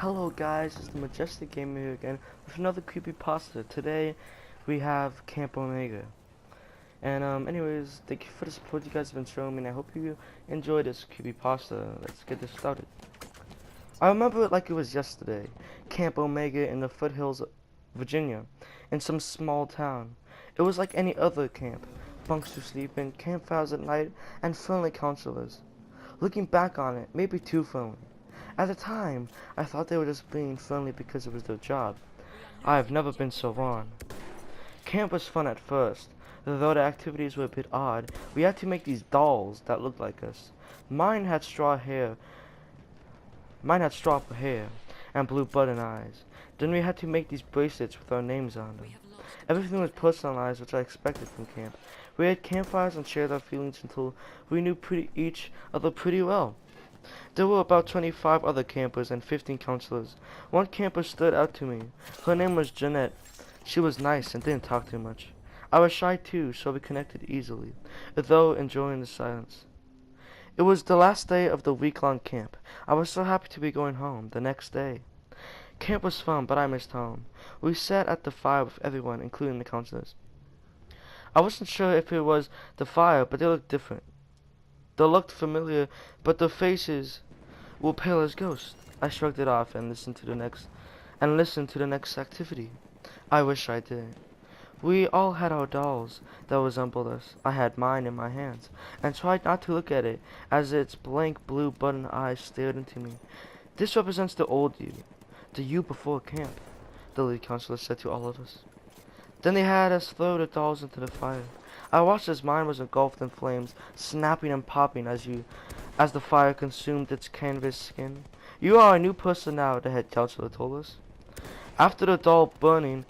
Hello guys, it's the Majestic Gamer here again with another creepypasta. Today we have Camp Omega. And anyways, thank you for the support you guys have been showing me, and I hope you enjoy this creepypasta. Let's get this started. I remember it like it was yesterday. Camp Omega in the foothills of Virginia, in some small town. It was like any other camp. Bunks to sleep in, campfires at night, and friendly counselors. Looking back on it, maybe too friendly. At the time, I thought they were just being friendly because it was their job. I have never been so wrong. Camp was fun at first. Though the activities were a bit odd, we had to make these dolls that looked like us. Mine had straw for hair and blue button eyes. Then we had to make these bracelets with our names on them. Everything was personalized, which I expected from camp. We had campfires and shared our feelings until we knew each other pretty well. There were about 25 other campers and 15 counselors. One camper stood out to me. Her name was Jeanette. She was nice and didn't talk too much. I was shy too, so we connected easily, though enjoying the silence. It was the last day of the week-long camp. I was so happy to be going home the next day. Camp was fun, but I missed home. We sat at the fire with everyone, including the counselors. I wasn't sure if it was the fire, but they looked different. They looked familiar, but their faces were pale as ghosts. I shrugged it off and listened to the next activity. I wish I did. We all had our dolls that resembled us. I had mine in my hands, and tried not to look at it as its blank blue button eyes stared into me. This represents the old you, the you before camp, the lead counselor said to all of us. Then they had us throw the dolls into the fire. I watched as mine was engulfed in flames, snapping and popping as the fire consumed its canvas skin. You are a new person now, the head counselor told us. After the doll burning,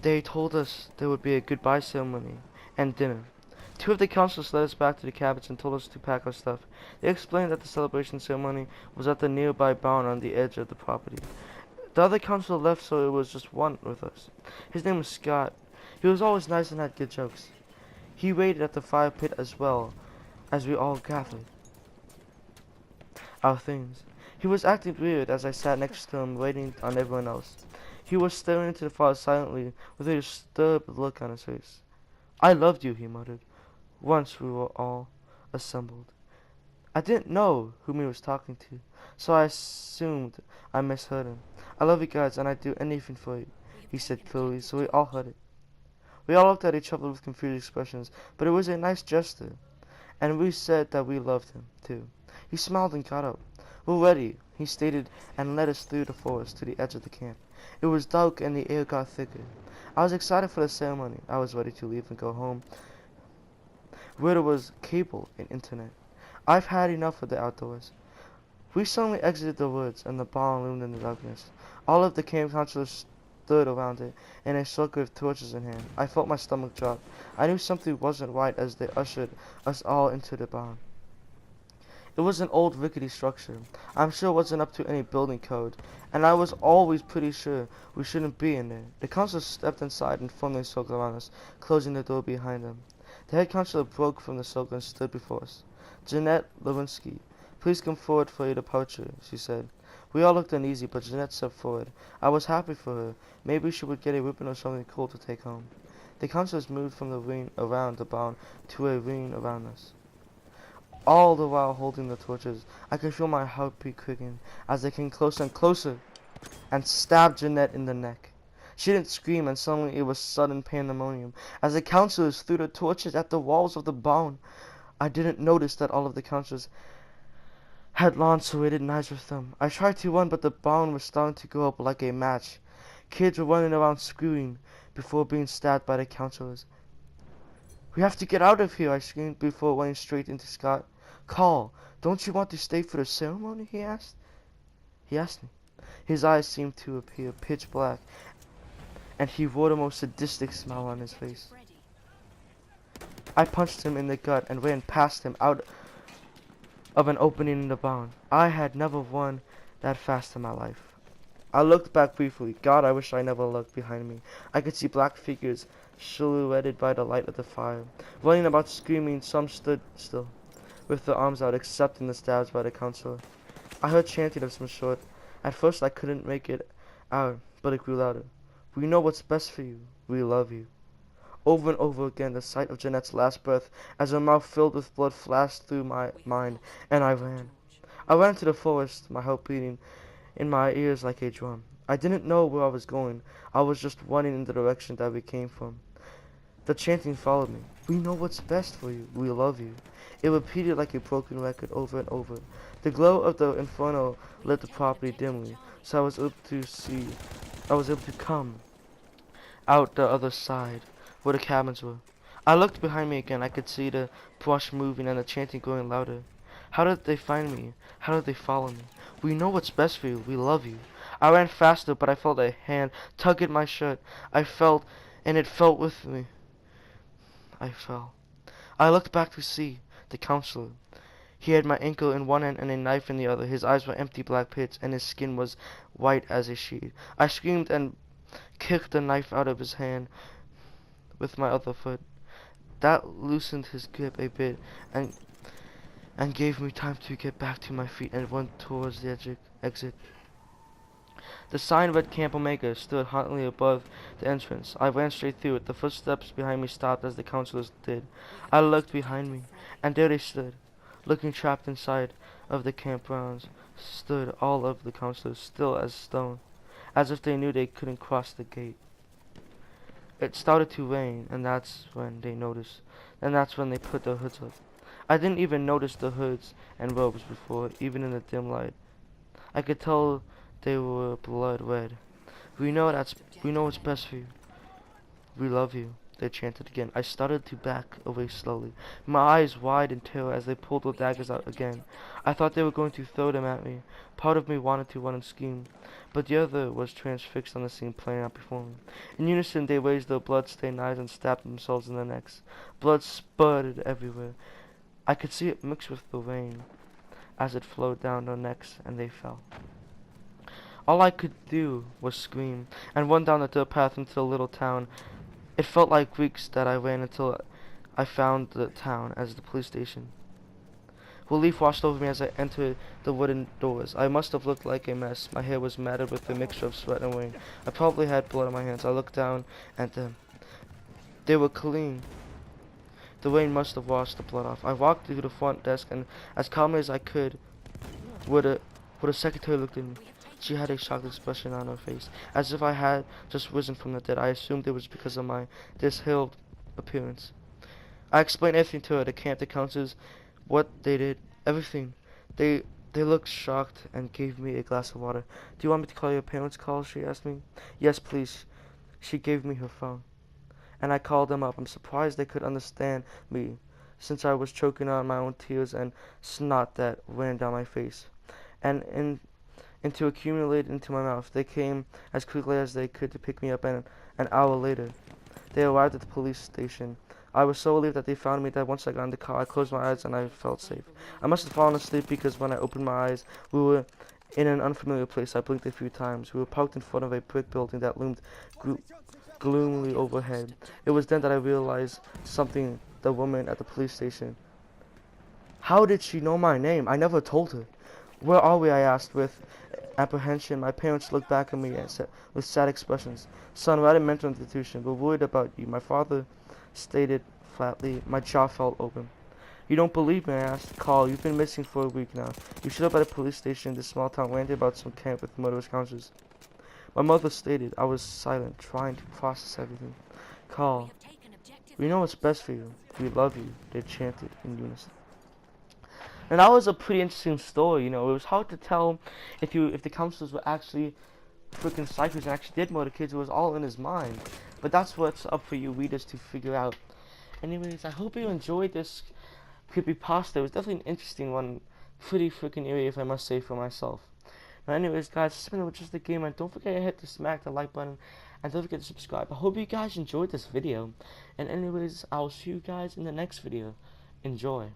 they told us there would be a goodbye ceremony and dinner. Two of the counselors led us back to the cabins and told us to pack our stuff. They explained that the celebration ceremony was at the nearby barn on the edge of the property. The other counselor left, so it was just one with us. His name was Scott. He was always nice and had good jokes. He waited at the fire pit as well as we all gathered our things. He was acting weird as I sat next to him waiting on everyone else. He was staring into the fire silently with a disturbed look on his face. I loved you, he muttered, once we were all assembled. I didn't know whom he was talking to, so I assumed I misheard him. I love you guys and I'd do anything for you, he said clearly, so we all heard it. We all looked at each other with confused expressions, but it was a nice gesture, and we said that we loved him, too. He smiled and got up. We're ready, he stated, and led us through the forest to the edge of the camp. It was dark and the air got thicker. I was excited for the ceremony. I was ready to leave and go home, where there was cable and internet. I've had enough of the outdoors. We suddenly exited the woods, and the barn loomed in the darkness. All of the camp counselors stood around it in a circle with torches in hand. I felt my stomach drop. I knew something wasn't right as they ushered us all into the barn. It was an old rickety structure. I'm sure it wasn't up to any building code, and I was always pretty sure we shouldn't be in there. The counselors stepped inside and formed a circle around us, closing the door behind them. The head counselor broke from the circle and stood before us. Jeanette Lewinsky, please come forward for your departure, she said. We all looked uneasy, but Jeanette stepped forward. I was happy for her. Maybe she would get a ribbon or something cool to take home. The counselors moved from the ring around the barn to a ring around us. All the while holding the torches, I could feel my heartbeat quicken as they came closer and closer and stabbed Jeanette in the neck. She didn't scream, and suddenly it was sudden pandemonium as the counselors threw the torches at the walls of the barn. I didn't notice that all of the counselors had lawn-serrated knives with them. I tried to run, but the barn was starting to go up like a match. Kids were running around screaming before being stabbed by the counselors. We have to get out of here, I screamed before running straight into Scott. Carl, don't you want to stay for the ceremony? He asked me. His eyes seemed to appear pitch black, and he wore the most sadistic smile on his face. I punched him in the gut and ran past him out of an opening in the barn. I had never run that fast in my life. I looked back briefly. God, I wish I never looked behind me. I could see black figures silhouetted by the light of the fire, running about screaming. Some stood still, with their arms out, accepting the stabs by the counselor. I heard chanting of some sort, At first I couldn't make it out, but it grew louder. We know what's best for you. We love you. Over and over again, the sight of Jeanette's last breath, as her mouth filled with blood, flashed through my mind, and I ran. I ran into the forest, my heart beating in my ears like a drum. I didn't know where I was going. I was just running in the direction that we came from. The chanting followed me. We know what's best for you. We love you. It repeated like a broken record over and over. The glow of the inferno lit the property dimly, so I was able to come out the other side, where the cabins were. I looked behind me again. I could see the brush moving and the chanting growing louder. How did they find me? How did they follow me? We know what's best for you. We love you. I ran faster, but I felt a hand tug at my shirt. I felt, and it felt with me. I fell. I looked back to see the counselor. He had my ankle in one hand and a knife in the other. His eyes were empty black pits, and his skin was white as a sheet. I screamed and kicked the knife out of his hand with my other foot. That loosened his grip a bit and gave me time to get back to my feet and run towards the exit. The sign read Camp Omega stood haughtily above the entrance. I ran straight through it. The footsteps behind me stopped as the counselors did. I looked behind me, and there they stood, looking trapped inside of the campgrounds. Stood all of the counselors, still as stone, as if they knew they couldn't cross the gate. It started to rain, and that's when they noticed. And that's when they put their hoods up. I didn't even notice the hoods and robes before, even in the dim light. I could tell they were blood red. We know what's best for you. We love you, they chanted again. I started to back away slowly, my eyes wide in terror as they pulled their daggers out again. I thought they were going to throw them at me. Part of me wanted to run and scream, but the other was transfixed on the scene playing out before me. In unison, they raised their blood-stained knives and stabbed themselves in the necks. Blood spurted everywhere. I could see it mix with the rain as it flowed down their necks, and they fell. All I could do was scream and run down the dirt path into the little town. It felt like weeks that I ran until I found the town as the police station. Relief washed over me as I entered the wooden doors. I must have looked like a mess. My hair was matted with a mixture of sweat and rain. I probably had blood on my hands. I looked down at them. They were clean. The rain must have washed the blood off. I walked to the front desk and, as calmly as I could, where the secretary looked at me. She had a shocked expression on her face, as if I had just risen from the dead. I assumed it was because of my disheveled appearance. I explained everything to her, the camp, the counselors, what they did, everything. They looked shocked and gave me a glass of water. Do you want me to call your parents' call? She asked me. Yes, please. She gave me her phone, and I called them up. I'm surprised they could understand me, since I was choking on my own tears and snot that ran down my face, and to accumulate into my mouth. They came as quickly as they could to pick me up, and an hour later, they arrived at the police station. I was so relieved that they found me that once I got in the car, I closed my eyes and I felt safe. I must have fallen asleep because when I opened my eyes, we were in an unfamiliar place. I blinked a few times. We were parked in front of a brick building that loomed gloomily overhead. It was then that I realized something. The woman at the police station. How did she know my name? I never told her. Where are we? I asked with apprehension. My parents looked back at me and said, with sad expressions, "Son, we're at a mental institution. We're worried about you." My father stated flatly. My jaw fell open. "You don't believe me?" I asked. "Carl, you've been missing for a week now. You showed up at a police station in this small town ranting about some camp with murderous counselors." My mother stated. I was silent, trying to process everything. "Carl, we know what's best for you. We love you," they chanted in unison. And that was a pretty interesting story, you know. It was hard to tell if the counselors were actually freaking psychos and actually did murder kids. It was all in his mind. But that's what's up for you readers to figure out. Anyways, I hope you enjoyed this creepypasta. It was definitely an interesting one. Pretty freaking eerie, if I must say for myself. Now, anyways, guys, this has been just a game, and don't forget to hit the smack the like button, and don't forget to subscribe. I hope you guys enjoyed this video. And anyways, I'll see you guys in the next video. Enjoy.